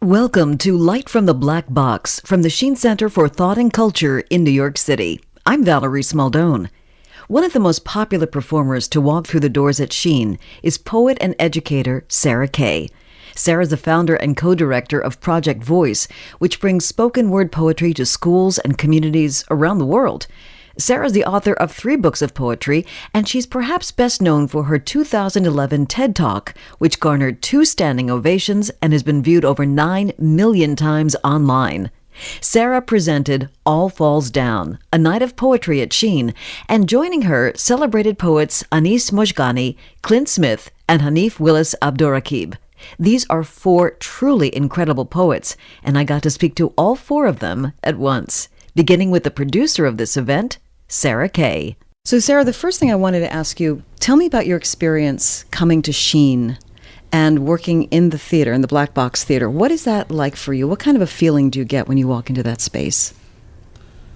Welcome to Light from the Black Box from the Sheen Center for Thought and Culture in New York City. I'm Valerie Smaldone. One of the most popular performers to walk through the doors at Sheen is poet and educator Sarah Kay. Sarah's the founder and co-director of Project Voice, which brings spoken word poetry to schools and communities around the world. Sarah's the author of 3 books of poetry, and she's perhaps best known for her 2011 TED Talk, which garnered 2 standing ovations and has been viewed over 9 million times online. Sarah presented All Falls Down, a night of poetry at Sheen, and joining her, celebrated poets Anis Mojgani, Clint Smith, and Hanif Abdurraqib. These are 4 truly incredible poets, and I got to speak to all 4 of them at once. Beginning with the producer of this event, Sarah Kay. So Sarah, the first thing I wanted to ask you, tell me about your experience coming to Sheen and working in the theater, in the Black Box Theater. What is that like for you? What kind of a feeling do you get when you walk into that space?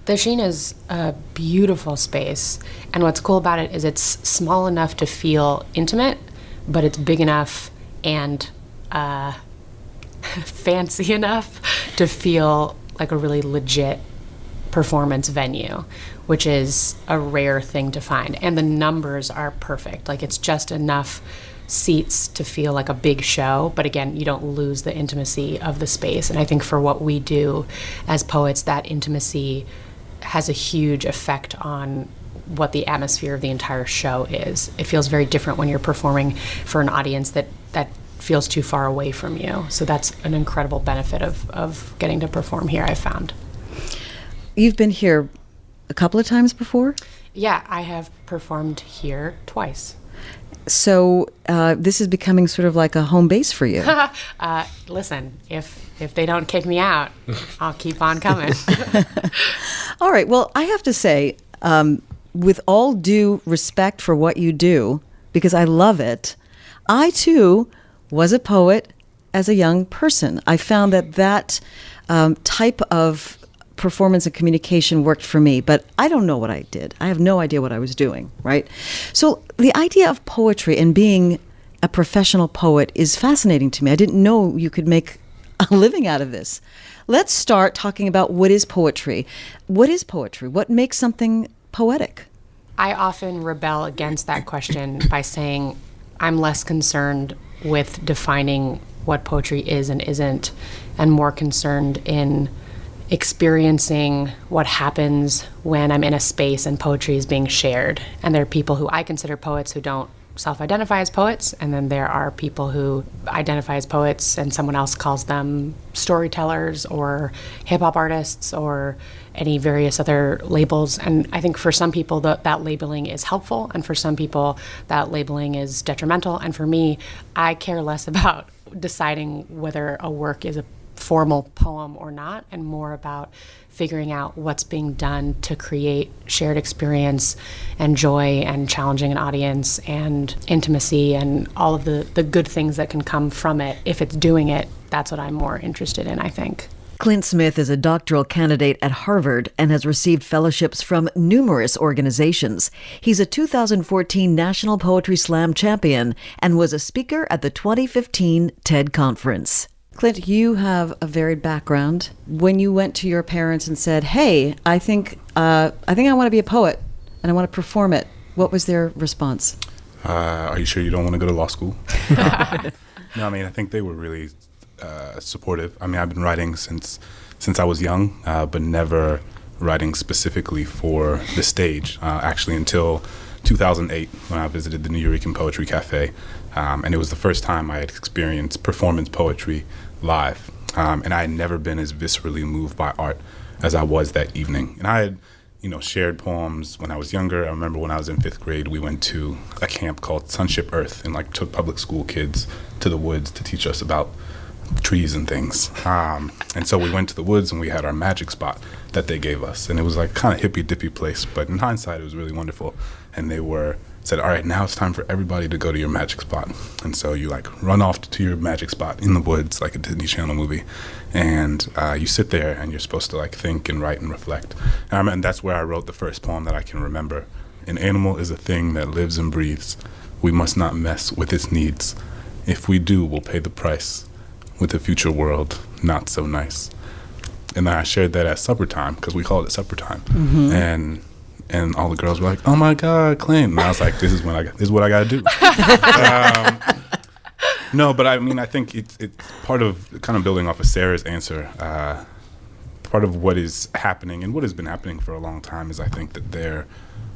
The Sheen is a beautiful space, and what's cool about it is it's small enough to feel intimate, but it's big enough and fancy enough to feel like a really legit performance venue, which is a rare thing to find. And the numbers are perfect. Like, it's just enough seats to feel like a big show, but again, you don't lose the intimacy of the space. And I think for what we do as poets, that intimacy has a huge effect on what the atmosphere of the entire show is. It feels very different when you're performing for an audience that feels too far away from you. So that's an incredible benefit of getting to perform here, I found. You've been here a couple of times before? Yeah, I have performed here twice. So this is becoming sort of like a home base for you. Listen, if they don't kick me out, I'll keep on coming. All right. Well, I have to say, with all due respect for what you do, because I love it, I too was a poet as a young person. I found that type of performance and communication worked for me, but I don't know what I did. I have no idea what I was doing, right? So the idea of poetry and being a professional poet is fascinating to me. I didn't know you could make a living out of this. Let's start talking about what is poetry. What is poetry? What makes something poetic? I often rebel against that question by saying I'm less concerned with defining what poetry is and isn't, and more concerned in experiencing what happens when I'm in a space and poetry is being shared. And there are people who I consider poets who don't self-identify as poets, and then there are people who identify as poets and someone else calls them storytellers or hip-hop artists or any various other labels. And I think for some people that labeling is helpful, and for some people that labeling is detrimental. And for me, I care less about deciding whether a work is a formal poem or not, and more about figuring out what's being done to create shared experience and joy and challenging an audience and intimacy and all of the good things that can come from it. If it's doing it, that's what I'm more interested in, I think. Clint Smith is a doctoral candidate at Harvard and has received fellowships from numerous organizations. He's a 2014 National Poetry Slam champion and was a speaker at the 2015 TED Conference. Clint, you have a varied background. When you went to your parents and said, "Hey, I think I want to be a poet and I want to perform it," what was their response? Are you sure you don't want to go to law school? No, I mean, I think they were really supportive. I mean, I've been writing since I was young, but never writing specifically for the stage. Actually, until 2008, when I visited the New York Poetry Cafe, and it was the first time I had experienced performance poetry live, and I had never been as viscerally moved by art as I was that evening. And I had, shared poems when I was younger. I remember when I was in 5th grade, we went to a camp called Sonship Earth and took public school kids to the woods to teach us about trees and things. And so we went to the woods and we had our magic spot that they gave us. And it was kind of hippy dippy place, but in hindsight, it was really wonderful. And they said, all right, now it's time for everybody to go to your magic spot. And so you run off to your magic spot in the woods, like a Disney Channel movie. And you sit there and you're supposed to think and write and reflect. And that's where I wrote the first poem that I can remember. An animal is a thing that lives and breathes. We must not mess with its needs. If we do, we'll pay the price. with a future world not so nice. And then I shared that at supper time, because we called it supper time. And all the girls were like, "Oh my God, Clint!" And I was like, "This is what I got to do." No, but I mean, I think it's part of kind of building off of Sarah's answer. Part of what is happening and what has been happening for a long time is I think that there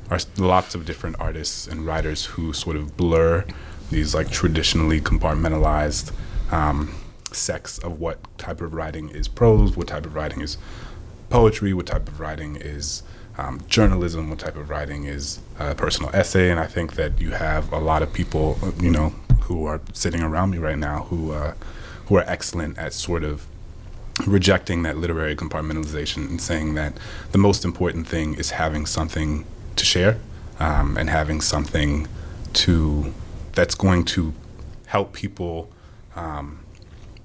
are lots of different artists and writers who sort of blur these like traditionally compartmentalized sects of what type of writing is prose, what type of writing is poetry, what type of writing is journalism, what type of writing is personal essay. And I think that you have a lot of people, who are sitting around me right now who are excellent at sort of rejecting that literary compartmentalization and saying that the most important thing is having something to share and having something that's going to help people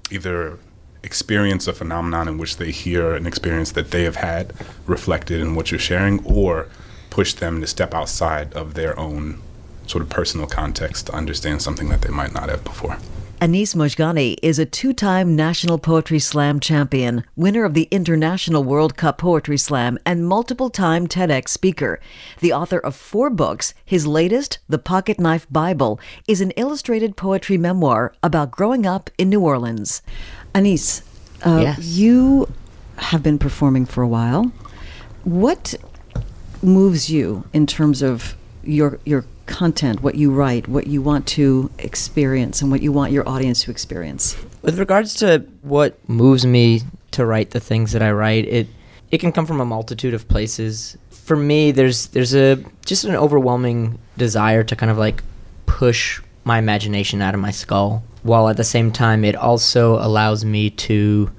either experience a phenomenon in which they hear an experience that they have had reflected in what you're sharing, or push them to step outside of their own sort of personal context to understand something that they might not have before. Anis Mojgani is a 2-time National Poetry Slam champion, winner of the International World Cup Poetry Slam, and multiple-time TEDx speaker. The author of 4 books, his latest, The Pocket Knife Bible, is an illustrated poetry memoir about growing up in New Orleans. Anis, Yes. You have been performing for a while. What moves you in terms of your content, what you write, what you want to experience, and what you want your audience to experience? With regards to what moves me to write the things that I write, it can come from a multitude of places. For me, there's just an overwhelming desire to kind of like push my imagination out of my skull, while at the same time it also allows me to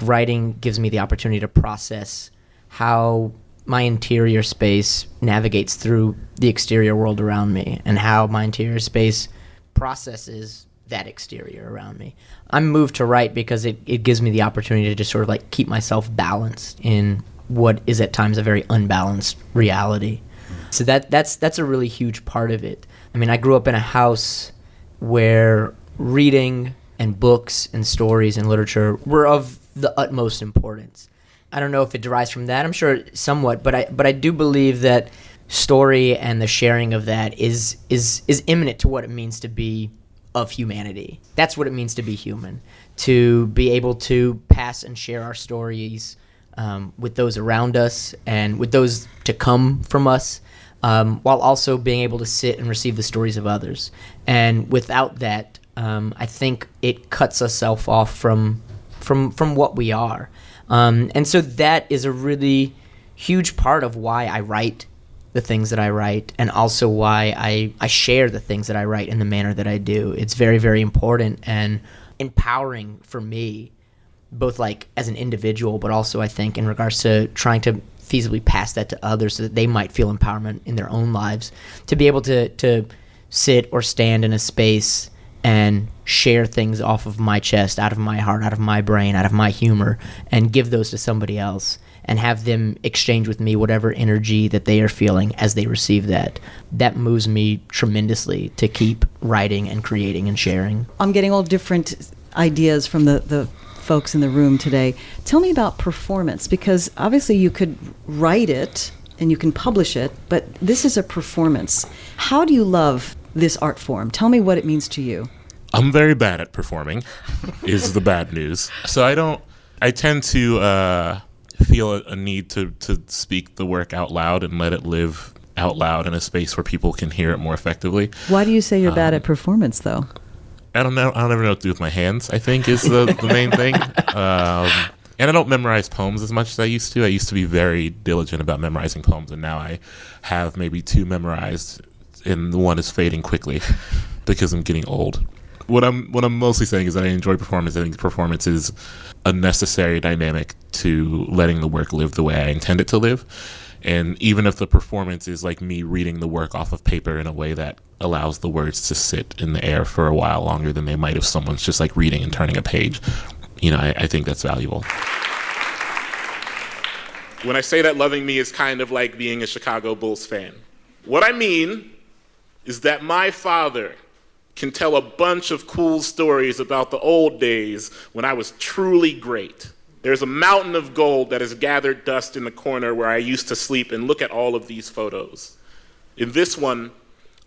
writing gives me the opportunity to process how my interior space navigates through the exterior world around me and how my interior space processes that exterior around me. I'm moved to write because it gives me the opportunity to just sort of like keep myself balanced in what is at times a very unbalanced reality. So that's a really huge part of it. I mean, I grew up in a house where reading and books and stories and literature were of the utmost importance. I don't know if it derives from that. I'm sure somewhat, but I do believe that story and the sharing of that is imminent to what it means to be of humanity. That's what it means to be human, to be able to pass and share our stories with those around us and with those to come from us, while also being able to sit and receive the stories of others. And without that, I think it cuts ourselves off from what we are. And so that is a really huge part of why I write the things that I write, and also why I share the things that I write in the manner that I do. It's very, very important and empowering for me, both like as an individual, but also I think in regards to trying to feasibly pass that to others so that they might feel empowerment in their own lives, to be able to sit or stand in a space and share things off of my chest, out of my heart, out of my brain, out of my humor, and give those to somebody else and have them exchange with me whatever energy that they are feeling as they receive that. That moves me tremendously to keep writing and creating and sharing. I'm getting all different ideas from the folks in the room today. Tell me about performance, because obviously you could write it and you can publish it, but this is a performance. How do you love this art form? Tell me what it means to you. I'm very bad at performing, is the bad news. So I tend to feel a need to speak the work out loud and let it live out loud in a space where people can hear it more effectively. Why do you say you're bad at performance, though? I don't know. I don't ever know what to do with my hands, I think, is the main thing. And I don't memorize poems as much as I used to. I used to be very diligent about memorizing poems, and now I have maybe 2 memorized, and the one is fading quickly because I'm getting old. What I'm mostly saying is that I enjoy performance. I think performance is a necessary dynamic to letting the work live the way I intend it to live. And even if the performance is like me reading the work off of paper in a way that allows the words to sit in the air for a while longer than they might if someone's just like reading and turning a page, I think that's valuable. When I say that loving me is kind of like being a Chicago Bulls fan, what I mean is that my father can tell a bunch of cool stories about the old days when I was truly great. There's a mountain of gold that has gathered dust in the corner where I used to sleep, and look at all of these photos. In this one,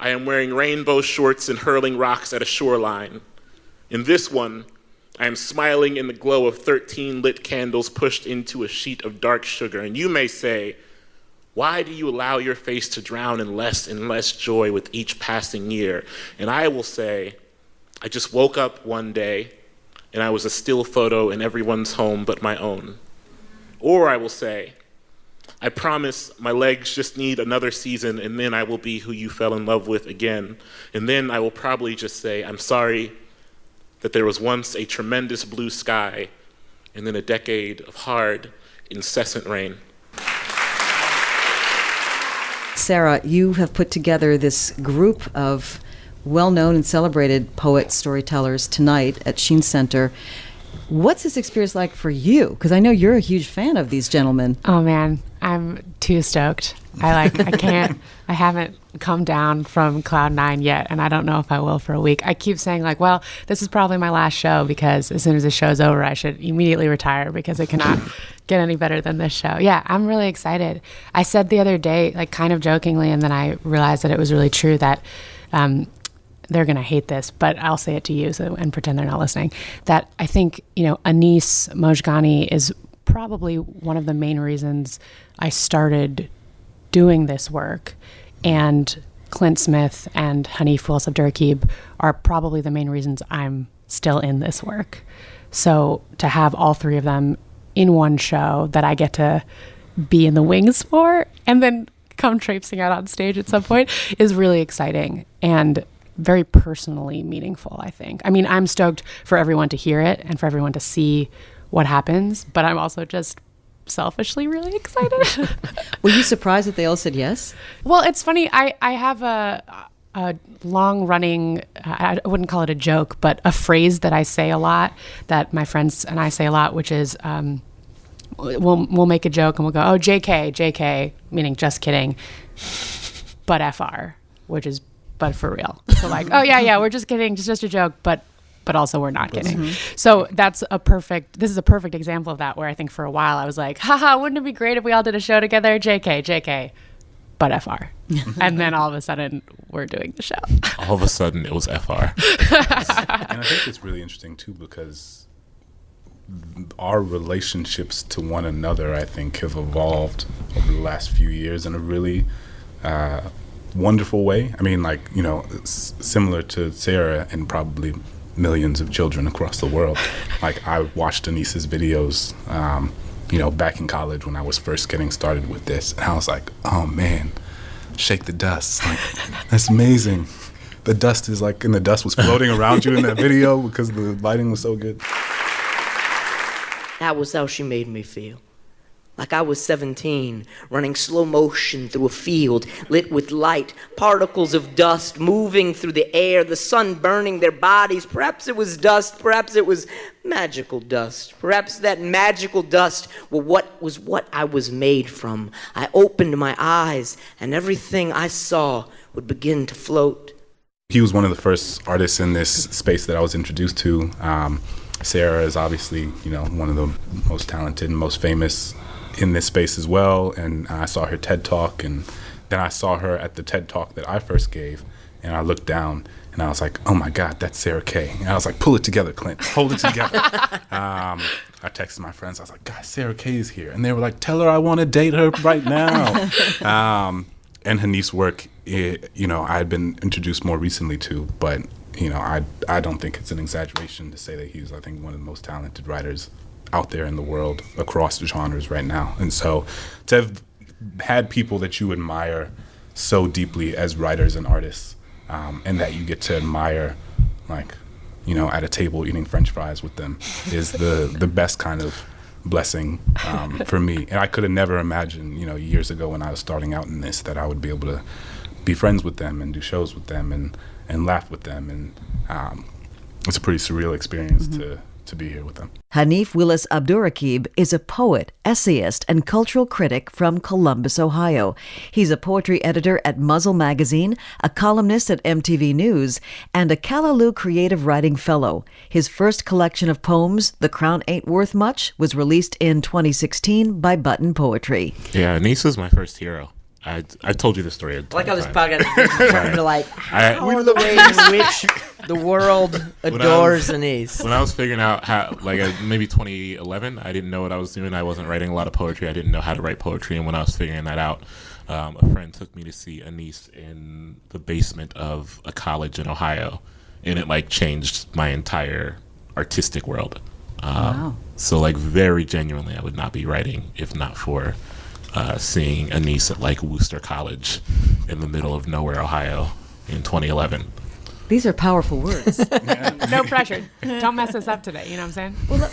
I am wearing rainbow shorts and hurling rocks at a shoreline. In this one, I am smiling in the glow of 13 lit candles pushed into a sheet of dark sugar. And you may say, why do you allow your face to drown in less and less joy with each passing year? And I will say, I just woke up one day and I was a still photo in everyone's home but my own. Or I will say, I promise my legs just need another season, and then I will be who you fell in love with again. And then I will probably just say, I'm sorry that there was once a tremendous blue sky and then a decade of hard, incessant rain. Sarah, you have put together this group of well-known and celebrated poets, storytellers tonight at Sheen Center. What's this experience like for you? Because I know you're a huge fan of these gentlemen. Oh man, I'm too stoked. I haven't come down from cloud nine yet, and I don't know if I will for a week. I keep saying like, well, this is probably my last show, because as soon as the show's over, I should immediately retire, because it cannot get any better than this show. Yeah, I'm really excited. I said the other day, like kind of jokingly, and then I realized that it was really true, that they're going to hate this, but I'll say it to you and pretend they're not listening, that I think, Anis Mojgani is probably one of the main reasons I started doing this work. And Clint Smith and Hanif Abdurraqib are probably the main reasons I'm still in this work. So to have all three of them in one show that I get to be in the wings for and then come traipsing out on stage at some point is really exciting and very personally meaningful, I think. I mean, I'm stoked for everyone to hear it and for everyone to see what happens, but I'm also just selfishly really excited. Were you surprised that they all said yes? Well, it's funny. I have a long-running, I wouldn't call it a joke, but a phrase that I say a lot, that my friends and I say a lot, which is we'll make a joke and we'll go, oh, JK, meaning just kidding, but FR, which is but for real. So like, oh yeah, we're just kidding, just a joke, but also we're not kidding. Mm-hmm. So this is a perfect example of that, where I think for a while I was like, haha, wouldn't it be great if we all did a show together? JK, but FR. And then all of a sudden we're doing the show. All of a sudden it was FR. And I think it's really interesting too, because our relationships to one another, I think, have evolved over the last few years in a really wonderful way. I mean, like, it's similar to Sarah and probably millions of children across the world. Like, I watched Anis's videos, back in college when I was first getting started with this, and I was like, oh man, shake the dust. Like, that's amazing. The dust is like, and the dust was floating around you in that video because the lighting was so good. That was how she made me feel. Like I was 17, running slow motion through a field lit with light, particles of dust moving through the air, the sun burning their bodies. Perhaps it was dust, perhaps it was magical dust. Perhaps that magical dust was what I was made from. I opened my eyes, and everything I saw would begin to float. He was one of the first artists in this space that I was introduced to. Sarah is obviously, one of the most talented and most famous in this space as well, and I saw her TED Talk, and then I saw her at the TED Talk that I first gave, and I looked down, and I was like, oh my God, that's Sarah Kay. And I was like, pull it together, Clint, hold it together. I texted my friends, I was like, guys, Sarah Kay is here, and they were like, tell her I want to date her right now. And Hanif's work, I had been introduced more recently to, but I don't think it's an exaggeration to say that he's, I think, one of the most talented writers out there in the world across the genres right now. And so to have had people that you admire so deeply as writers and artists, and that you get to admire, like, at a table eating French fries with them, is the best kind of blessing for me. And I could have never imagined, years ago when I was starting out in this, that I would be able to be friends with them and do shows with them and laugh with them. And it's a pretty surreal experience to be here with them. Hanif Abdurraqib is a poet, essayist, and cultural critic from Columbus, Ohio. He's a poetry editor at Muzzle Magazine, a columnist at MTV News, and a Callaloo Creative Writing Fellow. His first collection of poems, The Crown Ain't Worth Much, was released in 2016 by Button Poetry. Yeah, Anise was my first hero. I told you the story. Like how this podcast is trying to like, how are the ways in which the world adores Anise? When I was figuring out how, like maybe 2011, I didn't know what I was doing. I wasn't writing a lot of poetry. I didn't know how to write poetry. And when I was figuring that out, a friend took me to see Anise in the basement of a college in Ohio. And it like changed my entire artistic world. Wow. So like very genuinely, I would not be writing if not for seeing Anise at like Worcester College in the middle of nowhere, Ohio in 2011. These are powerful words. No pressure. Don't mess us up today. You know what I'm saying? Well,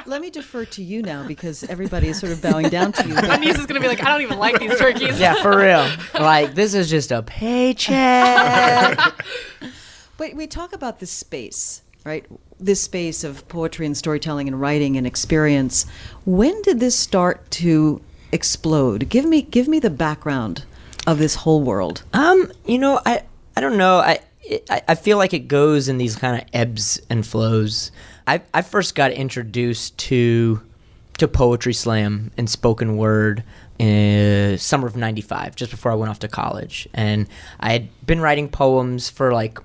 let me defer to you now because everybody is sort of bowing down to you. Anise is going to be like, I don't even like these turkeys. Yeah, for real. Like, this is just a paycheck. But we talk about this space, right? This space of poetry and storytelling and writing and experience. When did this start to explode? Give me the background of this whole world. You know, I don't know. I feel like it goes in these kind of ebbs and flows. I first got introduced to poetry slam and spoken word in summer of '95, just before I went off to college, and I had been writing poems for like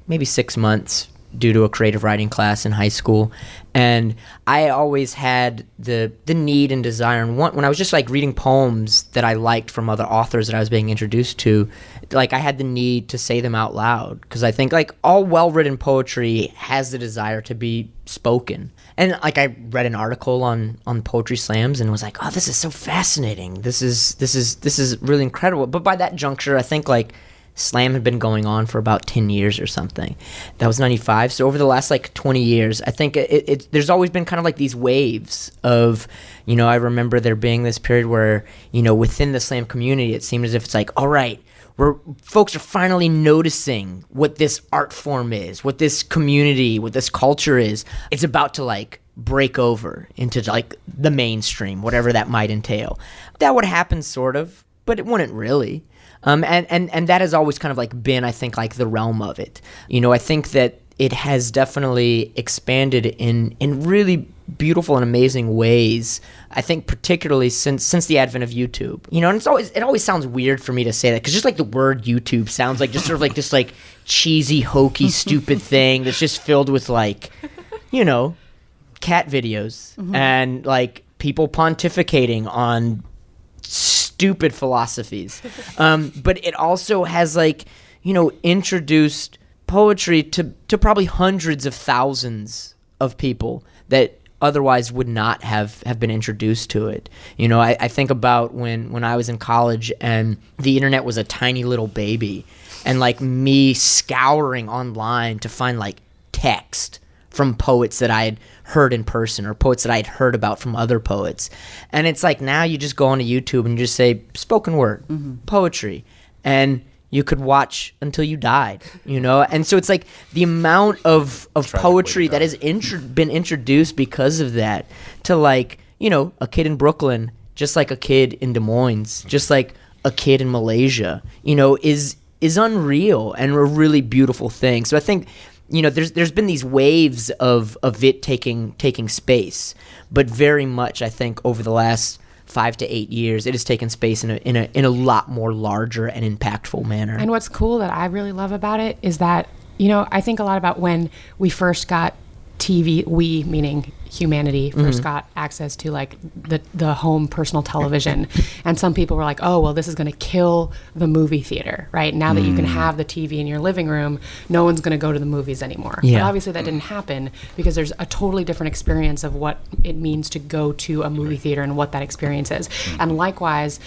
maybe 6 months due to a creative writing class in high school. And I always had the need and desire, and when I was just like reading poems that I liked from other authors that I was being introduced to, like I had the need to say them out loud, because I think like all well-written poetry has the desire to be spoken. And like I read an article on poetry slams and was like, oh, this is so fascinating. This is really incredible. But by that juncture, I think like slam had been going on for about 10 years or something. That was 95. So over the last like 20 years, I think there's always been kind of like these waves of, you know, I remember there being this period where, you know, within the slam community, it seemed as if it's like, all right, folks are finally noticing what this art form is, what this community, what this culture is. It's about to like break over into like the mainstream, whatever that might entail. That would happen sort of, but it wouldn't really. And that has always kind of like been, I think, like the realm of it. You know, I think that it has definitely expanded in really beautiful and amazing ways. I think particularly since the advent of YouTube. You know, and it always sounds weird for me to say that, because just like the word YouTube sounds like just sort of like this like cheesy, hokey, stupid thing that's just filled with like, you know, cat videos and like people pontificating on stupid philosophies. But it also has like, you know, introduced poetry to probably hundreds of thousands of people that otherwise would not have been introduced to it. You know, I think about when I was in college and the internet was a tiny little baby, and like me scouring online to find like text from poets that I had heard in person or poets that I had heard about from other poets. And it's like now you just go onto YouTube and you just say spoken word, poetry, and you could watch until you died, you know? And so it's like the amount of poetry that has been introduced because of that to like, you know, a kid in Brooklyn, just like a kid in Des Moines, just like a kid in Malaysia, you know, is unreal and a really beautiful thing. So I think, you know, there's been these waves of it taking space, but very much I think over the last 5 to 8 years, it has taken space in a lot more larger and impactful manner. And what's cool that I really love about it is that, you know, I think a lot about when we first got TV, we meaning humanity, first got access to like the home personal television. And some people were like, oh, well, this is going to kill the movie theater, right? Now that you can have the TV in your living room, no one's going to go to the movies anymore. Yeah. But obviously that didn't happen because there's a totally different experience of what it means to go to a movie theater and what that experience is. And likewise,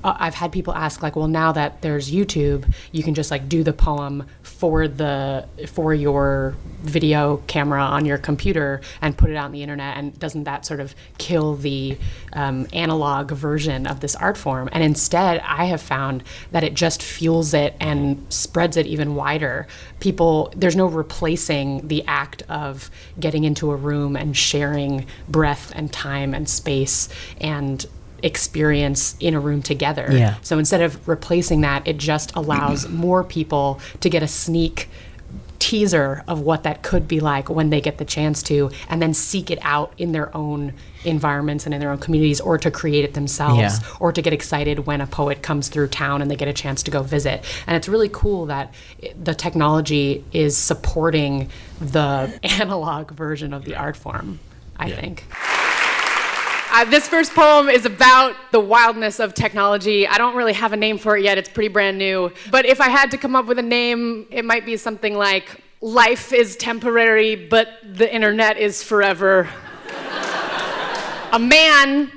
I've had people ask, like, well, now that there's YouTube, you can just like do the poem for your video camera on your computer and put it out on the internet, and doesn't that sort of kill the analog version of this art form? And instead, I have found that it just fuels it and spreads it even wider. There's no replacing the act of getting into a room and sharing breath and time and space and experience in a room together. Yeah. So instead of replacing that, it just allows more people to get a sneak teaser of what that could be like when they get the chance to, and then seek it out in their own environments and in their own communities, or to create it themselves, or to get excited when a poet comes through town and they get a chance to go visit. And it's really cool that the technology is supporting the analog version of the art form, I think. This first poem is about the wildness of technology. I don't really have a name for it yet. It's pretty brand new. But if I had to come up with a name, it might be something like, life is temporary, but the internet is forever. A man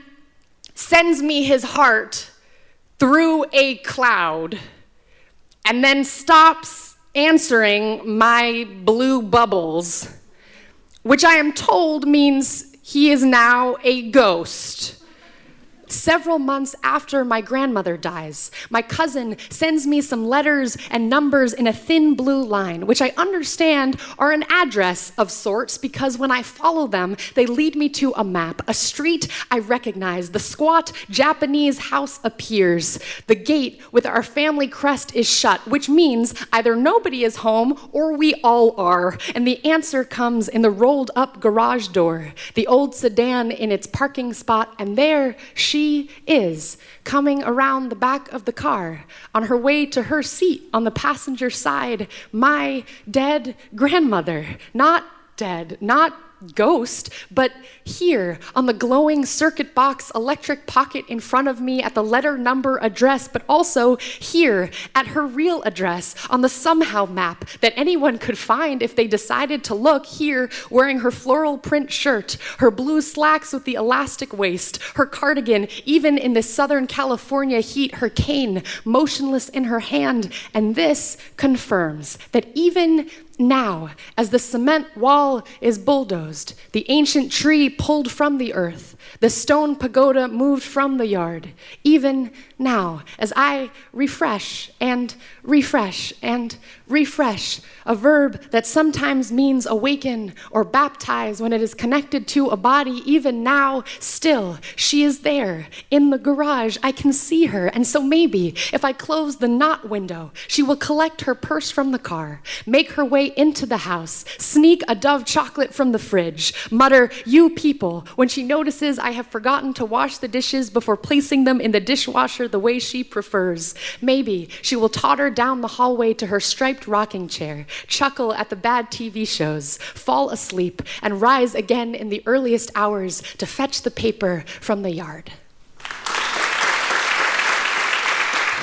sends me his heart through a cloud and then stops answering my blue bubbles, which I am told means he is now a ghost. Several months after my grandmother dies, my cousin sends me some letters and numbers in a thin blue line, which I understand are an address of sorts, because when I follow them, they lead me to a map, a street I recognize. The squat Japanese house appears. The gate with our family crest is shut, which means either nobody is home or we all are. And the answer comes in the rolled up garage door, the old sedan in its parking spot, and there she is, coming around the back of the car, on her way to her seat on the passenger side, my dead grandmother. Not dead, not ghost, but here on the glowing circuit box electric pocket in front of me at the letter number address, but also here at her real address on the somehow map that anyone could find if they decided to look, here wearing her floral print shirt, her blue slacks with the elastic waist, her cardigan, even in this Southern California heat, her cane motionless in her hand. And this confirms that even now, as the cement wall is bulldozed, the ancient tree pulled from the earth, the stone pagoda moved from the yard, even now, as I refresh and refresh and refresh, a verb that sometimes means awaken or baptize when it is connected to a body, even now, still, she is there in the garage. I can see her, and so maybe if I close the not window, she will collect her purse from the car, make her way into the house, sneak a Dove chocolate from the fridge, mutter, "You people," when she notices I have forgotten to wash the dishes before placing them in the dishwasher the way she prefers. Maybe she will totter down the hallway to her striped rocking chair, chuckle at the bad TV shows, fall asleep, and rise again in the earliest hours to fetch the paper from the yard.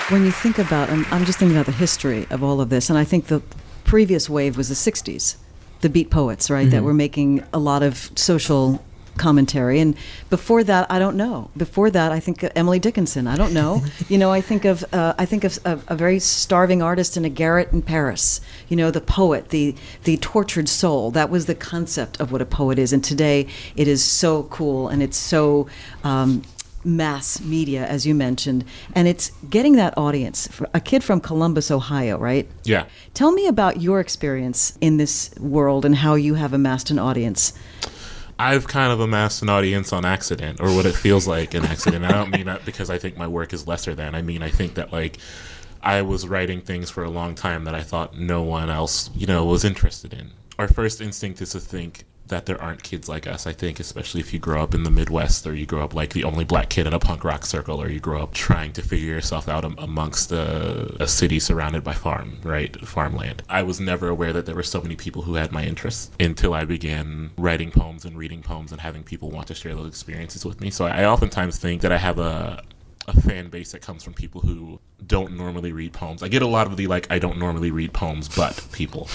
When you think about, I'm just thinking about the history of all of this, and I think the previous wave was the 60s, the beat poets, right, that were making a lot of social commentary. And before that, I don't know. Before that, I think Emily Dickinson. I don't know. I think of a very starving artist in a garret in Paris. The poet, the tortured soul. That was the concept of what a poet is. And today, it is so cool, and it's so mass media, as you mentioned, and it's getting that audience. For a kid from Columbus, Ohio, right? Yeah. Tell me about your experience in this world and how you have amassed an audience. I've kind of amassed an audience on accident, or what it feels like an accident. I don't mean that because I think my work is lesser than. I mean, I think that, I was writing things for a long time that I thought no one else, was interested in. Our first instinct is to think that there aren't kids like us. I think, especially if you grow up in the Midwest, or you grow up like the only black kid in a punk rock circle, or you grow up trying to figure yourself out amongst a city surrounded by farmland. I was never aware that there were so many people who had my interests until I began writing poems and reading poems and having people want to share those experiences with me. So I oftentimes think that I have a fan base that comes from people who don't normally read poems. I get a lot of the I don't normally read poems, but people.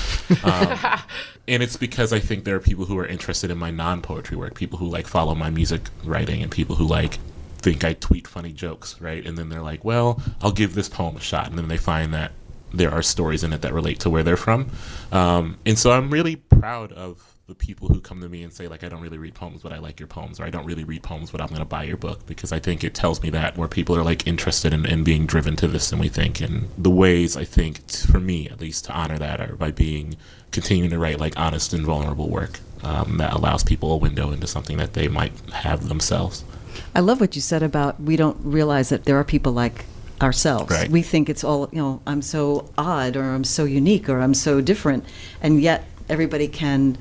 And it's because I think there are people who are interested in my non-poetry work, people who follow my music writing, and people who think I tweet funny jokes, right? And then they're like, well, I'll give this poem a shot. And then they find that there are stories in it that relate to where they're from. And so I'm really proud of the people who come to me and say, like, I don't really read poems, but I like your poems, or I don't really read poems, but I'm going to buy your book, because I think it tells me that, where people are like interested in being driven to this than we think. And the ways, I think, for me at least, to honor that are by continuing to write like honest and vulnerable work that allows people a window into something that they might have themselves. I love what you said about we don't realize that there are people like ourselves. Right. We think it's all, I'm so odd, or I'm so unique, or I'm so different, and yet everybody can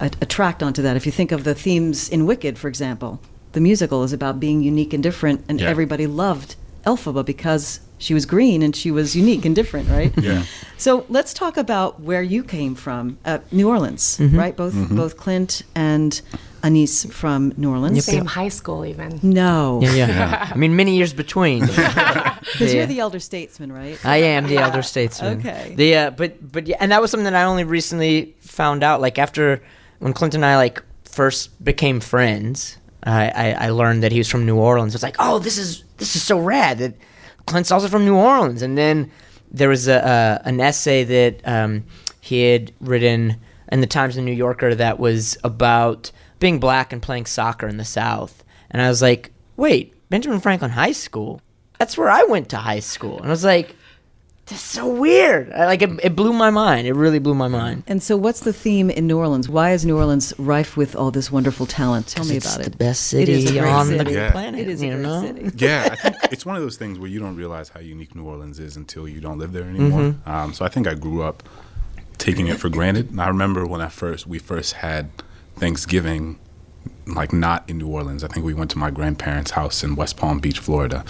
attract onto that. If you think of the themes in Wicked, for example, the musical is about being unique and different, and everybody loved Elphaba because she was green and she was unique and different, right? Yeah. So let's talk about where you came from, New Orleans, right? Both Clint and Anis from New Orleans. Same high school, even. No. Yeah. I mean, many years between. Because you're the elder statesman, right? I am the elder statesman. Okay. But yeah, and that was something that I only recently found out. Like, after when Clint and I like first became friends, I learned that he was from New Orleans. It's like, oh, this is so rad that Clint's also from New Orleans. And then there was an essay that he had written in the Times and New Yorker that was about being black and playing soccer in the South. And I was like, wait, Benjamin Franklin High School? That's where I went to high school. And I was like, that's so weird. It blew my mind. It really blew my mind. And so what's the theme in New Orleans? Why is New Orleans rife with all this wonderful talent? Tell me about it. It's the best It is a city great on city. the planet. It is a great city. Yeah, I think it's one of those things where you don't realize how unique New Orleans is until you don't live there anymore. So I think I grew up taking it for granted. And I remember when we first had Thanksgiving, like, not in New Orleans. I think we went to my grandparents' house in West Palm Beach, Florida,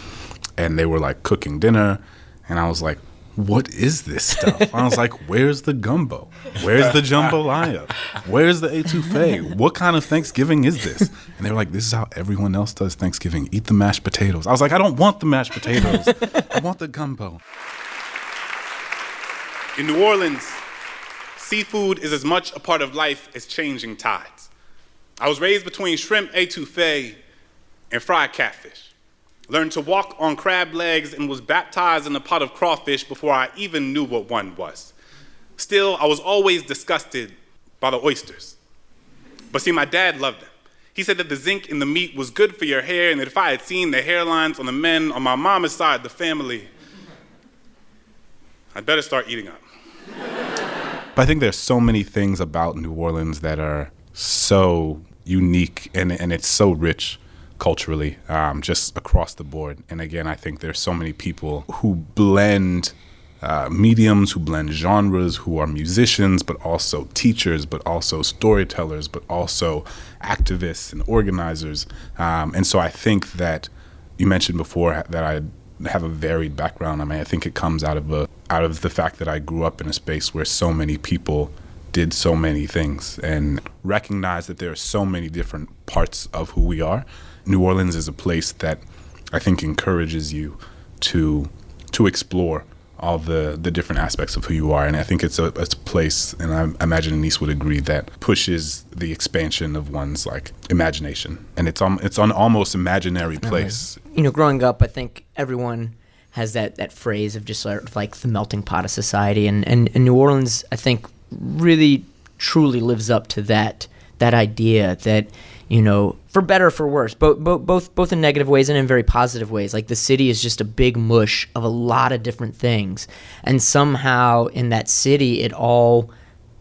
and they were like cooking dinner, and I was like, what is this stuff? I was like, where's the gumbo? Where's the jambalaya? Where's the etouffee? What kind of Thanksgiving is this? And they were like, this is how everyone else does Thanksgiving. Eat the mashed potatoes. I was like, I don't want the mashed potatoes. I want the gumbo. In New Orleans, seafood is as much a part of life as changing tides. I was raised between shrimp etouffee and fried catfish. Learned to walk on crab legs and was baptized in a pot of crawfish before I even knew what one was. Still, I was always disgusted by the oysters. But see, my dad loved them. He said that the zinc in the meat was good for your hair, and that if I had seen the hairlines on the men on my mama's side of the family, I'd better start eating up. But I think there's so many things about New Orleans that are so unique, and it's so rich culturally, just across the board. And again, I think there's so many people who blend mediums, who blend genres, who are musicians, but also teachers, but also storytellers, but also activists and organizers. And so I think that you mentioned before that I have a varied background. I mean, I think it comes out of the fact that I grew up in a space where so many people did so many things and recognize that there are so many different parts of who we are. New Orleans is a place that I think encourages you to explore all the different aspects of who you are. And I think it's a place, and I imagine Anis would agree, that pushes the expansion of one's like imagination. And it's an almost imaginary place. Growing up, I think everyone has that phrase of just sort of like the melting pot of society. And New Orleans, I think, really truly lives up to that idea that, for better or for worse, both in negative ways and in very positive ways. Like, the city is just a big mush of a lot of different things. And somehow in that city, it all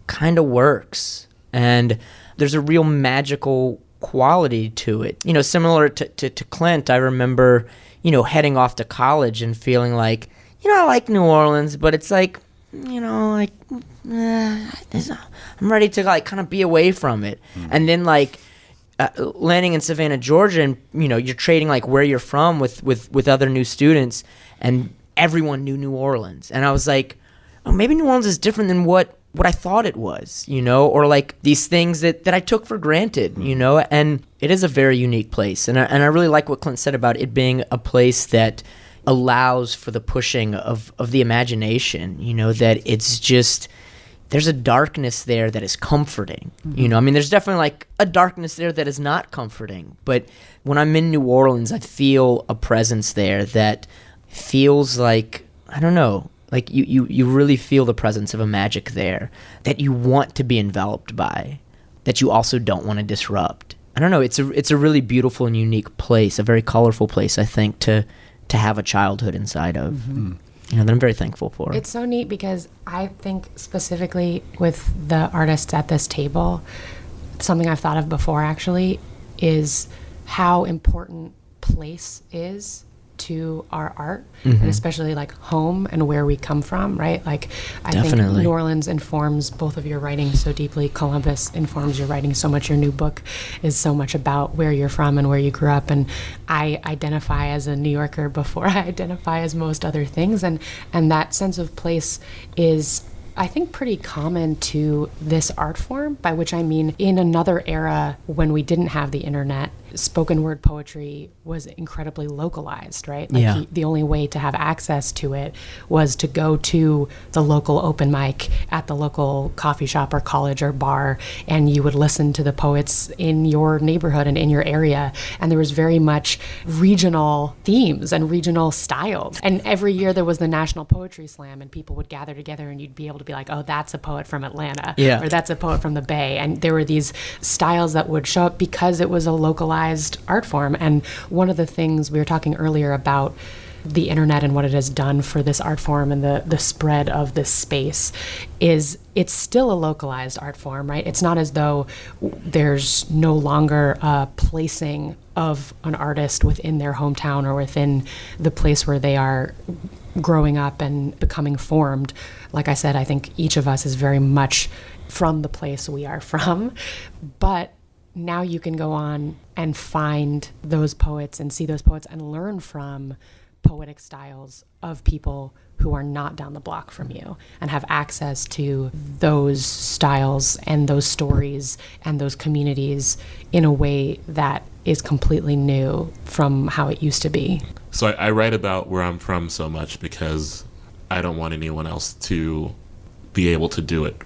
kind of works. And there's a real magical quality to it. Similar to Clint, I remember, heading off to college and feeling like, I like New Orleans, but it's like, I'm ready to like kind of be away from it. And then like landing in Savannah, Georgia, and you're trading like where you're from with other new students, and everyone knew New Orleans, and I was like, oh, maybe New Orleans is different than what I thought it was, or like these things that I took for granted, and it is a very unique place, and I really like what Clint said about it being a place that allows for the pushing of the imagination, that it's just, there's a darkness there that is comforting. You know, I mean, there's definitely like a darkness there that is not comforting. But when I'm in New Orleans, I feel a presence there that feels like, I don't know, like you really feel the presence of a magic there that you want to be enveloped by, that you also don't want to disrupt. I don't know, it's a really beautiful and unique place, a very colorful place, I think, to have a childhood inside of. You know, that I'm very thankful for. It's so neat because I think specifically with the artists at this table, something I've thought of before actually is how important place is to our art, and especially like home and where we come from, right? Like I think New Orleans informs both of your writing so deeply. Columbus informs your writing so much. Your new book is so much about where you're from and where you grew up. And I identify as a New Yorker before I identify as most other things. And that sense of place is, I think, pretty common to this art form, by which I mean in another era when we didn't have the internet, spoken word poetry was incredibly localized, right? Like the only way to have access to it was to go to the local open mic at the local coffee shop or college or bar, and you would listen to the poets in your neighborhood and in your area. And there was very much regional themes and regional styles. And every year there was the National Poetry Slam, and people would gather together, and you'd be able to be like, oh, that's a poet from Atlanta, or that's a poet from the Bay. And there were these styles that would show up because it was a localized art form. And one of the things we were talking earlier about the internet and what it has done for this art form and the spread of this space is it's still a localized art form, right? It's not as though there's no longer a placing of an artist within their hometown or within the place where they are growing up and becoming formed. Like I said, I think each of us is very much from the place we are from, but now you can go on and find those poets and see those poets and learn from poetic styles of people who are not down the block from you and have access to those styles and those stories and those communities in a way that is completely new from how it used to be. So I write about where I'm from so much because I don't want anyone else to be able to do it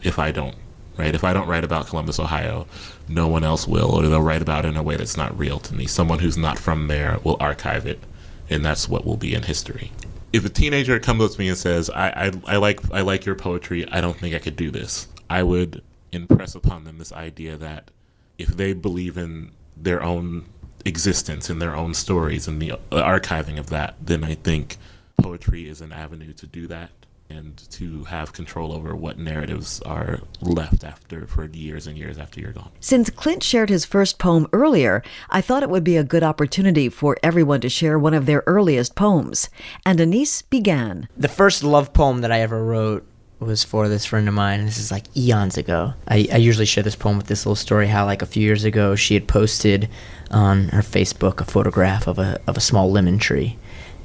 if I don't. Right? If I don't write about Columbus, Ohio, no one else will, or they'll write about it in a way that's not real to me. Someone who's not from there will archive it, and that's what will be in history. If a teenager comes up to me and says, I like your poetry, I don't think I could do this, I would impress upon them this idea that if they believe in their own existence and their own stories and the archiving of that, then I think poetry is an avenue to do that and to have control over what narratives are left after for years and years after you're gone. Since Clint shared his first poem earlier, I thought it would be a good opportunity for everyone to share one of their earliest poems. And Anise began. The first love poem that I ever wrote was for this friend of mine, and this is like eons ago. I usually share this poem with this little story, how like a few years ago she had posted on her Facebook a photograph of a small lemon tree.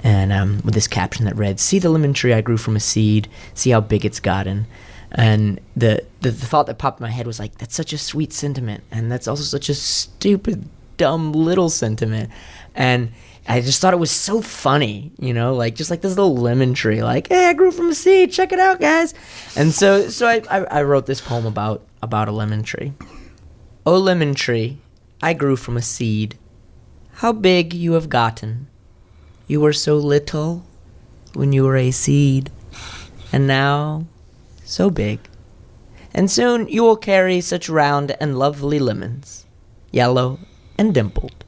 And with this caption that read, "See the lemon tree I grew from a seed, see how big it's gotten." And the thought that popped in my head was like, that's such a sweet sentiment, and that's also such a stupid, dumb little sentiment. And I just thought it was so funny, you know, like just like this little lemon tree, like, hey, I grew from a seed, check it out, guys. And so I wrote this poem about a lemon tree. "Oh, lemon tree, I grew from a seed. How big you have gotten. You were so little when you were a seed, and now so big. And soon you will carry such round and lovely lemons, yellow and dimpled.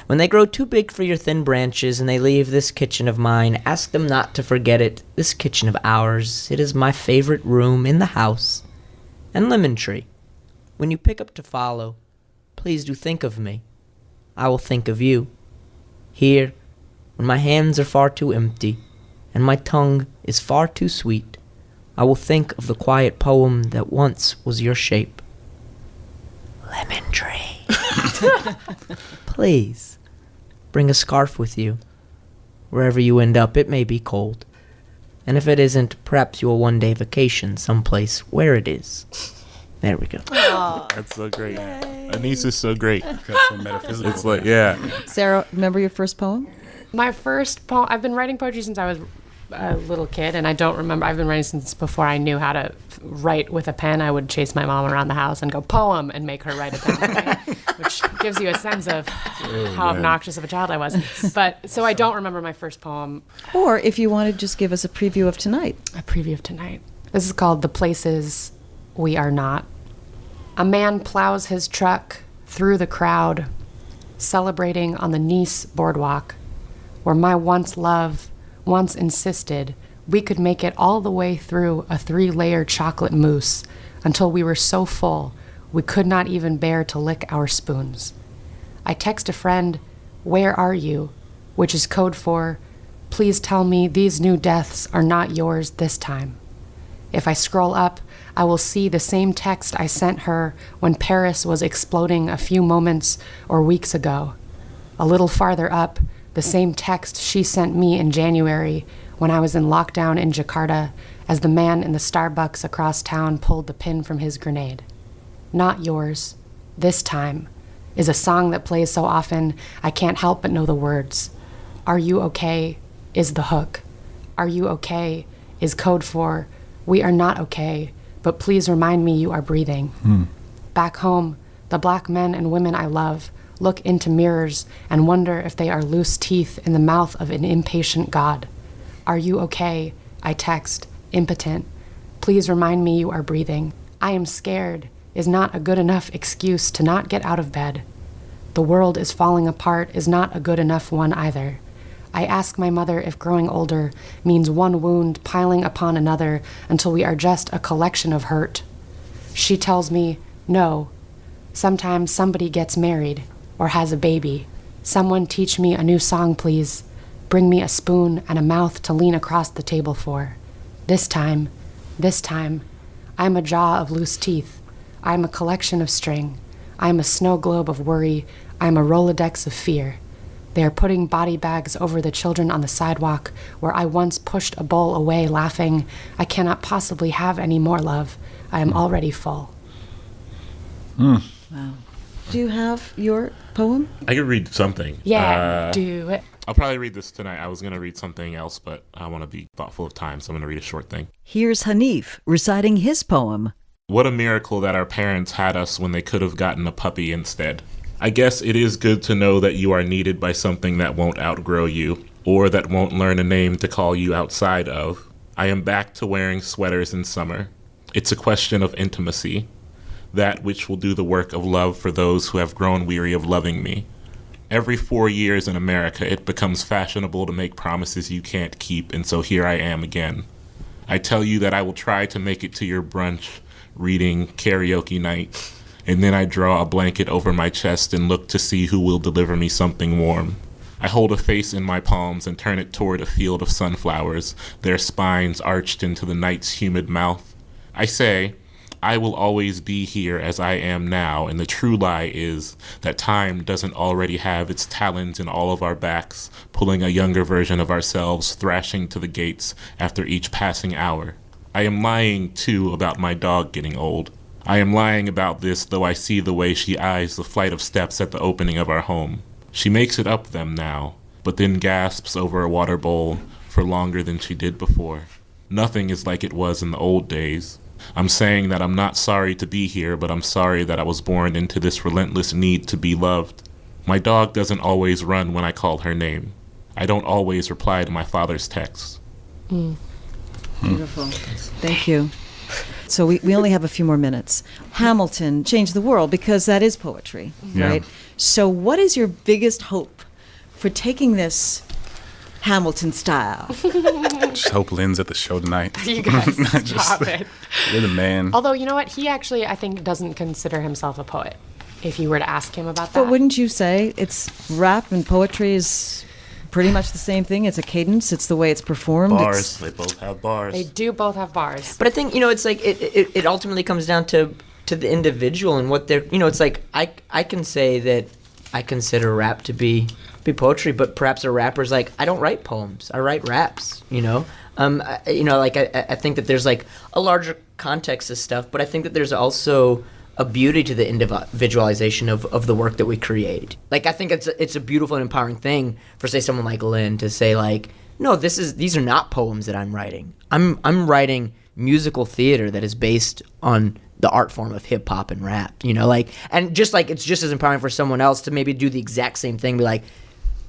When they grow too big for your thin branches and they leave this kitchen of mine, ask them not to forget it, this kitchen of ours. It is my favorite room in the house. And lemon tree, when you pick up to follow, please do think of me. I will think of you. Here, when my hands are far too empty and my tongue is far too sweet, I will think of the quiet poem that once was your shape. Lemon tree. Please, bring a scarf with you. Wherever you end up, it may be cold. And if it isn't, perhaps you will one day vacation someplace where it is." There we go. That's so great. Anise is so great. That's so metaphysical. It's like, yeah. Sarah, remember your first poem? My first poem, I've been writing poetry since I was a little kid, and I don't remember. I've been writing since before I knew how to write with a pen. I would chase my mom around the house and go poem and make her write it down, which gives you a sense of how obnoxious of a child I was. But so I don't remember my first poem. Or if you want to just give us a preview of tonight. A preview of tonight. This is called The Places We Are Not. A man plows his truck through the crowd, celebrating on the Nice boardwalk, where my once love once insisted we could make it all the way through a 3-layer chocolate mousse until we were so full we could not even bear to lick our spoons. I text a friend, "Where are you?" which is code for, "Please tell me these new deaths are not yours this time." If I scroll up, I will see the same text I sent her when Paris was exploding a few moments or weeks ago. A little farther up, the same text she sent me in January when I was in lockdown in Jakarta as the man in the Starbucks across town pulled the pin from his grenade. Not yours, this time, is a song that plays so often I can't help but know the words. Are you okay is the hook. Are you okay is code for, we are not okay, but please remind me you are breathing. Back home, the black men and women I love look into mirrors and wonder if they are loose teeth in the mouth of an impatient God. Are you okay? I text, impotent. Please remind me you are breathing. I am scared is not a good enough excuse to not get out of bed. The world is falling apart is not a good enough one either. I ask my mother if growing older means one wound piling upon another until we are just a collection of hurt. She tells me, no. Sometimes somebody gets married or has a baby. Someone teach me a new song, please. Bring me a spoon and a mouth to lean across the table for. This time, I'm a jaw of loose teeth. I'm a collection of string. I'm a snow globe of worry. I'm a Rolodex of fear. They are putting body bags over the children on the sidewalk where I once pushed a bowl away laughing, I cannot possibly have any more love. I am already full. Wow. Do you have your poem? I could read something. Yeah, do it. I'll probably read this tonight. I was going to read something else, but I want to be thoughtful of time, so I'm going to read a short thing. Here's Hanif reciting his poem. What a miracle that our parents had us when they could have gotten a puppy instead. I guess it is good to know that you are needed by something that won't outgrow you, or that won't learn a name to call you outside of. I am back to wearing sweaters in summer. It's a question of intimacy, that which will do the work of love for those who have grown weary of loving me. Every 4 years in America, it becomes fashionable to make promises you can't keep, and so here I am again. I tell you that I will try to make it to your brunch, reading, karaoke night, and then I draw a blanket over my chest and look to see who will deliver me something warm. I hold a face in my palms and turn it toward a field of sunflowers, their spines arched into the night's humid mouth. I say, I will always be here as I am now, and the true lie is that time doesn't already have its talons in all of our backs, pulling a younger version of ourselves thrashing to the gates after each passing hour. I am lying, too, about my dog getting old. I am lying about this, though I see the way she eyes the flight of steps at the opening of our home. She makes it up them now, but then gasps over a water bowl for longer than she did before. Nothing is like it was in the old days. I'm saying that I'm not sorry to be here, but I'm sorry that I was born into this relentless need to be loved. My dog doesn't always run when I call her name. I don't always reply to my father's texts. Beautiful. Thank you. So we only have a few more minutes. Hamilton changed the world because that is poetry, right? So what is your biggest hope for taking this Hamilton style? Just hope Lynn's at the show tonight. You guys, stop it. You're the man. Although, you know what? He actually, I think, doesn't consider himself a poet, if you were to ask him about that. But wouldn't you say it's rap and poetry is pretty much the same thing? It's a cadence. It's the way it's performed. Bars. They both have bars. They do both have bars. But I think, it's like it ultimately comes down to the individual and what they're, it's like I can say that I consider rap to be poetry, but perhaps a rapper's like, I don't write poems, I write raps, I think that there's like a larger context of stuff, but I think that there's also a beauty to the individualization of the work that we create. Like, I think it's a beautiful and empowering thing for, say, someone like Lynn to say, like, no, these are not poems that I'm writing. I'm writing musical theater that is based on the art form of hip hop and rap, and just like it's just as empowering for someone else to maybe do the exact same thing, be like,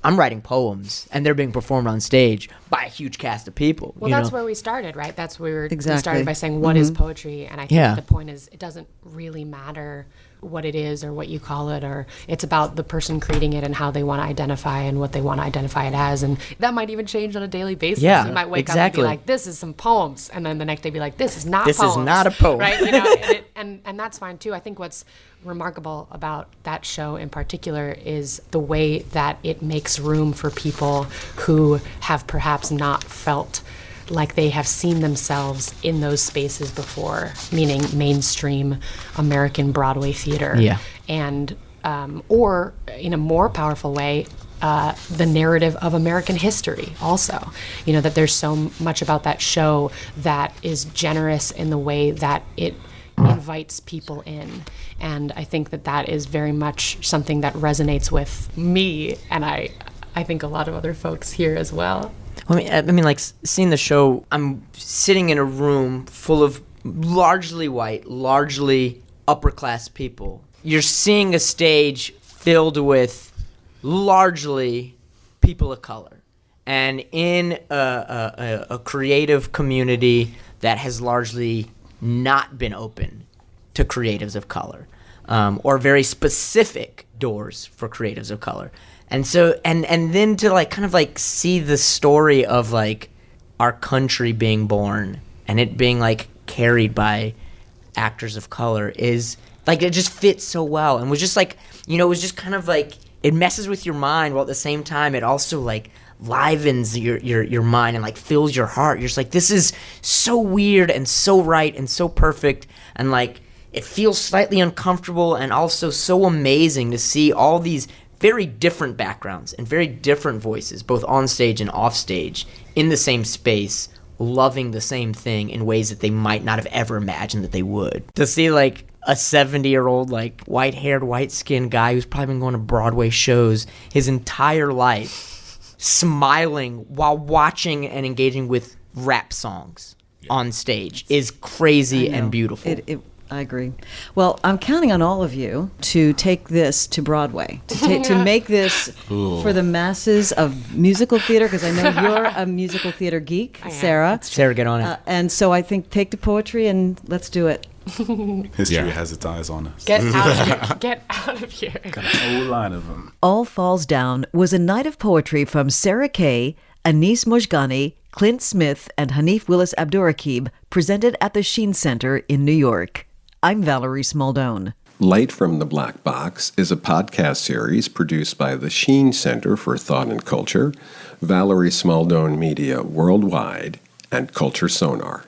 I'm writing poems and they're being performed on stage by a huge cast of people. Well, that's where we started, right? That's where we Exactly. started by saying, what is poetry? And I think Yeah. the point is, it doesn't really matter what it is or what you call it, or it's about the person creating it and how they want to identify and what they want to identify it as. And that might even change on a daily basis. Yeah, You might wake exactly. up and be like, this is some poems. And then the next day be like, this is not This is poems. not a poem. Right? And that's fine too. I think what's remarkable about that show in particular is the way that it makes room for people who have perhaps not felt like they have seen themselves in those spaces before, meaning mainstream American Broadway theater. Yeah. And, or in a more powerful way, the narrative of American history also. That there's so much about that show that is generous in the way that it invites people in. And I think that is very much something that resonates with me, and I think a lot of other folks here as well. I mean, like seeing the show, I'm sitting in a room full of largely white, largely upper class people. You're seeing a stage filled with largely people of color, and in a creative community that has largely not been open to creatives of color, or very specific doors for creatives of color. And so, and then to like kind of like see the story of like our country being born and it being like carried by actors of color is like, it just fits so well. And was just like, it was just kind of like, it messes with your mind while at the same time it also like livens your mind and like fills your heart. You're just like, this is so weird and so right and so perfect, and like it feels slightly uncomfortable and also so amazing to see all these very different backgrounds and very different voices, both on stage and off stage, in the same space, loving the same thing in ways that they might not have ever imagined that they would. To see like a 70-year-old, like white-haired, white-skinned guy who's probably been going to Broadway shows his entire life, smiling while watching and engaging with rap songs on stage is crazy and beautiful. I agree. Well, I'm counting on all of you to take this to Broadway, to make this for the masses of musical theater, because I know you're a musical theater geek, Sarah. Sarah, get on it. And so I think take the poetry and let's do it. History has its eyes on us. Get out of here. Get out of here. Got a whole line of them. All Falls Down was a night of poetry from Sarah Kay, Anis Mojgani, Clint Smith, and Hanif Abdurraqib, presented at the Sheen Center in New York. I'm Valerie Smaldone. Light from the Black Box is a podcast series produced by the Sheen Center for Thought and Culture, Valerie Smaldone Media Worldwide, and Culture Sonar.